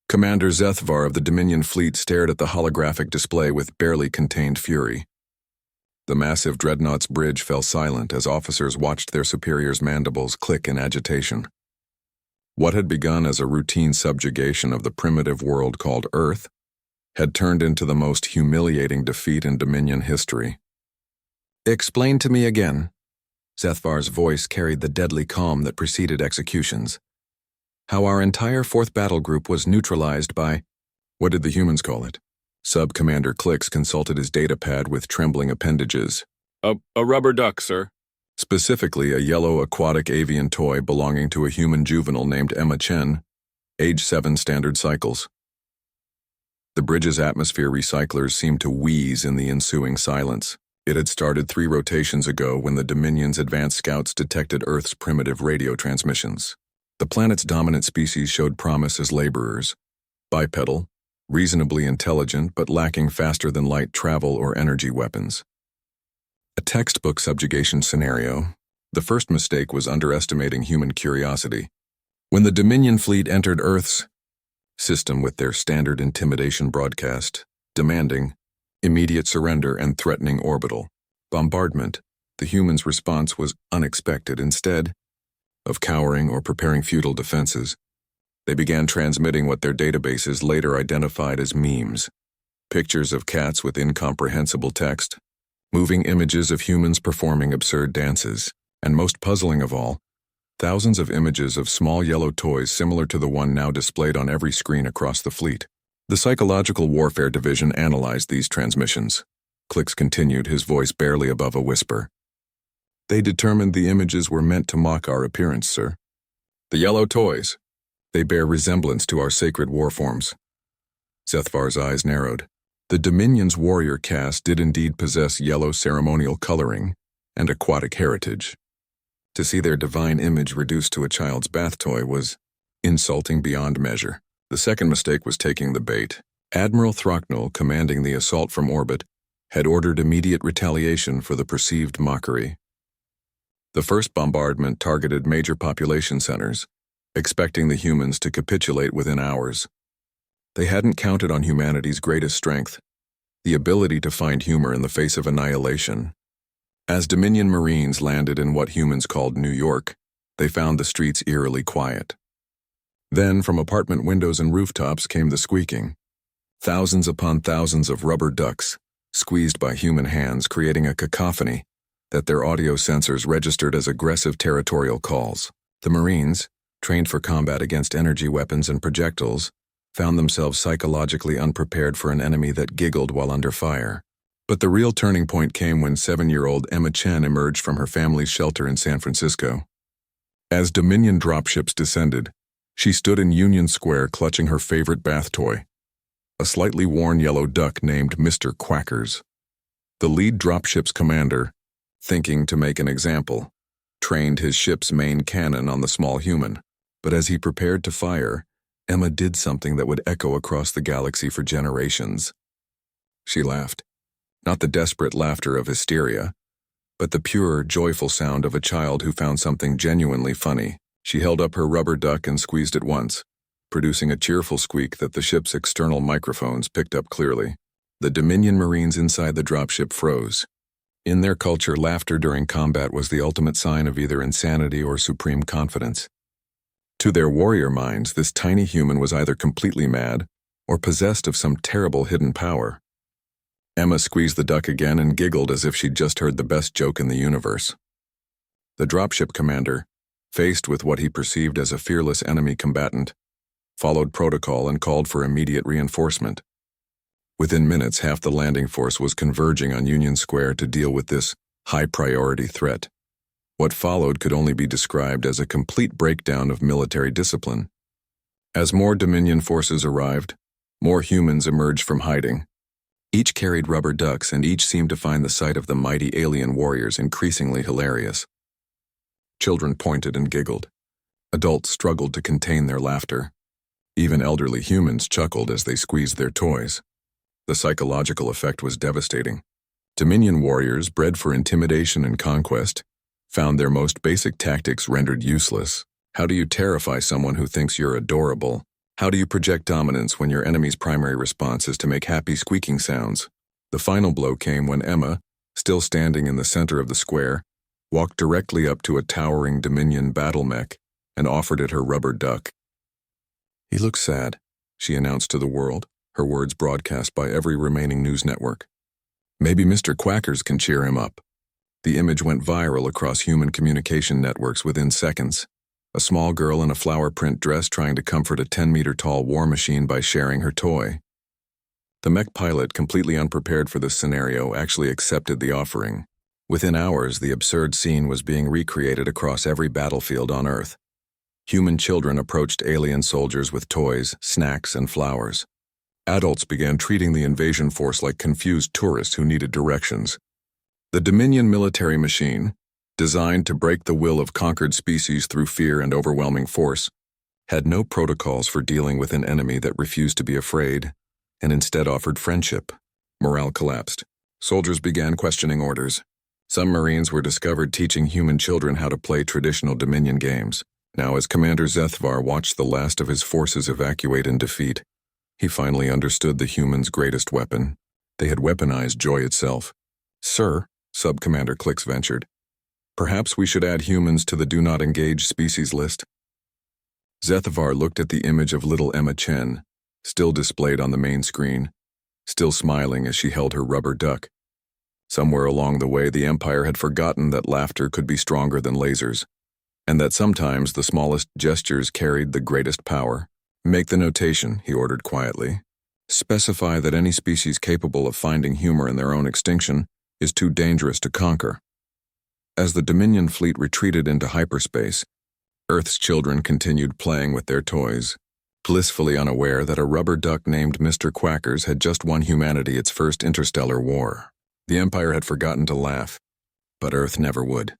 Commander Zethvar of the Dominion fleet stared at the holographic display with barely contained fury. The massive dreadnought's bridge fell silent as officers watched their superiors' mandibles click in agitation. What had begun as a routine subjugation of the primitive world called Earth had turned into the most humiliating defeat in Dominion history. "Explain to me again." Zethvar's voice carried the deadly calm that preceded executions. "How our entire 4th Battle Group was neutralized by—" "What did the humans call it?" Sub-Commander Clicks consulted his datapad with trembling appendages. A rubber duck, sir." Specifically, a yellow aquatic avian toy belonging to a human juvenile named Emma Chen, age 7 standard cycles. The bridge's atmosphere recyclers seemed to wheeze in the ensuing silence. It had started 3 rotations ago when the Dominion's advanced scouts detected Earth's primitive radio transmissions. The planet's dominant species showed promise as laborers, bipedal, reasonably intelligent but lacking faster-than-light travel or energy weapons. A textbook subjugation scenario. The first mistake was underestimating human curiosity. When the Dominion fleet entered Earth's system with their standard intimidation broadcast, demanding immediate surrender and threatening orbital bombardment, the humans' response was unexpected. Instead of cowering or preparing futile defenses, they began transmitting what their databases later identified as memes: pictures of cats with incomprehensible text, moving images of humans performing absurd dances, and most puzzling of all, thousands of images of small yellow toys similar to the one now displayed on every screen across the fleet. The Psychological Warfare Division analyzed these transmissions. Clicks continued, his voice barely above a whisper. "They determined the images were meant to mock our appearance, sir. The yellow toys. They bear resemblance to our sacred war forms." Zethvar's eyes narrowed. The Dominion's warrior caste did indeed possess yellow ceremonial coloring and aquatic heritage. To see their divine image reduced to a child's bath toy was insulting beyond measure. The second mistake was taking the bait. Admiral Throcknell, commanding the assault from orbit, had ordered immediate retaliation for the perceived mockery. The first bombardment targeted major population centers, expecting the humans to capitulate within hours. They hadn't counted on humanity's greatest strength, the ability to find humor in the face of annihilation. As Dominion Marines landed in what humans called New York, they found the streets eerily quiet. Then, from apartment windows and rooftops came the squeaking. Thousands upon thousands of rubber ducks, squeezed by human hands, creating a cacophony that their audio sensors registered as aggressive territorial calls. The Marines, trained for combat against energy weapons and projectiles, found themselves psychologically unprepared for an enemy that giggled while under fire. But the real turning point came when 7-year-old Emma Chen emerged from her family's shelter in San Francisco. As Dominion dropships descended, she stood in Union Square clutching her favorite bath toy, a slightly worn yellow duck named Mr. Quackers. The lead dropship's commander, thinking to make an example, trained his ship's main cannon on the small human. But as he prepared to fire, Emma did something that would echo across the galaxy for generations. She laughed. Not the desperate laughter of hysteria, but the pure, joyful sound of a child who found something genuinely funny. She held up her rubber duck and squeezed it once, producing a cheerful squeak that the ship's external microphones picked up clearly. The Dominion Marines inside the dropship froze. In their culture, laughter during combat was the ultimate sign of either insanity or supreme confidence. To their warrior minds, this tiny human was either completely mad or possessed of some terrible hidden power. Emma squeezed the duck again and giggled as if she'd just heard the best joke in the universe. The dropship commander, faced with what he perceived as a fearless enemy combatant, followed protocol and called for immediate reinforcement. Within minutes, half the landing force was converging on Union Square to deal with this high-priority threat. What followed could only be described as a complete breakdown of military discipline. As more Dominion forces arrived, more humans emerged from hiding. Each carried rubber ducks, and each seemed to find the sight of the mighty alien warriors increasingly hilarious. Children pointed and giggled. Adults struggled to contain their laughter. Even elderly humans chuckled as they squeezed their toys. The psychological effect was devastating. Dominion warriors, bred for intimidation and conquest, found their most basic tactics rendered useless. How do you terrify someone who thinks you're adorable? How do you project dominance when your enemy's primary response is to make happy squeaking sounds? The final blow came when Emma, still standing in the center of the square, walked directly up to a towering Dominion battle mech and offered it her rubber duck. "He looks sad," she announced to the world, her words broadcast by every remaining news network. "Maybe Mr. Quackers can cheer him up." The image went viral across human communication networks within seconds. A small girl in a flower print dress trying to comfort a 10-meter-tall war machine by sharing her toy. The mech pilot, completely unprepared for this scenario, actually accepted the offering. Within hours, the absurd scene was being recreated across every battlefield on Earth. Human children approached alien soldiers with toys, snacks, and flowers. Adults began treating the invasion force like confused tourists who needed directions. The Dominion military machine, designed to break the will of conquered species through fear and overwhelming force, had no protocols for dealing with an enemy that refused to be afraid, and instead offered friendship. Morale collapsed. Soldiers began questioning orders. Some Marines were discovered teaching human children how to play traditional Dominion games. Now, as Commander Zethvar watched the last of his forces evacuate in defeat, he finally understood the humans' greatest weapon. They had weaponized joy itself. "Sir," Sub-Commander Klix ventured, "perhaps we should add humans to the Do Not Engage species list." Zethvar looked at the image of little Emma Chen, still displayed on the main screen, still smiling as she held her rubber duck. Somewhere along the way, the Empire had forgotten that laughter could be stronger than lasers, and that sometimes the smallest gestures carried the greatest power. "Make the notation," he ordered quietly. "Specify that any species capable of finding humor in their own extinction is too dangerous to conquer." As the Dominion fleet retreated into hyperspace, Earth's children continued playing with their toys, blissfully unaware that a rubber duck named Mr. Quackers had just won humanity its first interstellar war. The Empire had forgotten to laugh, but Earth never would.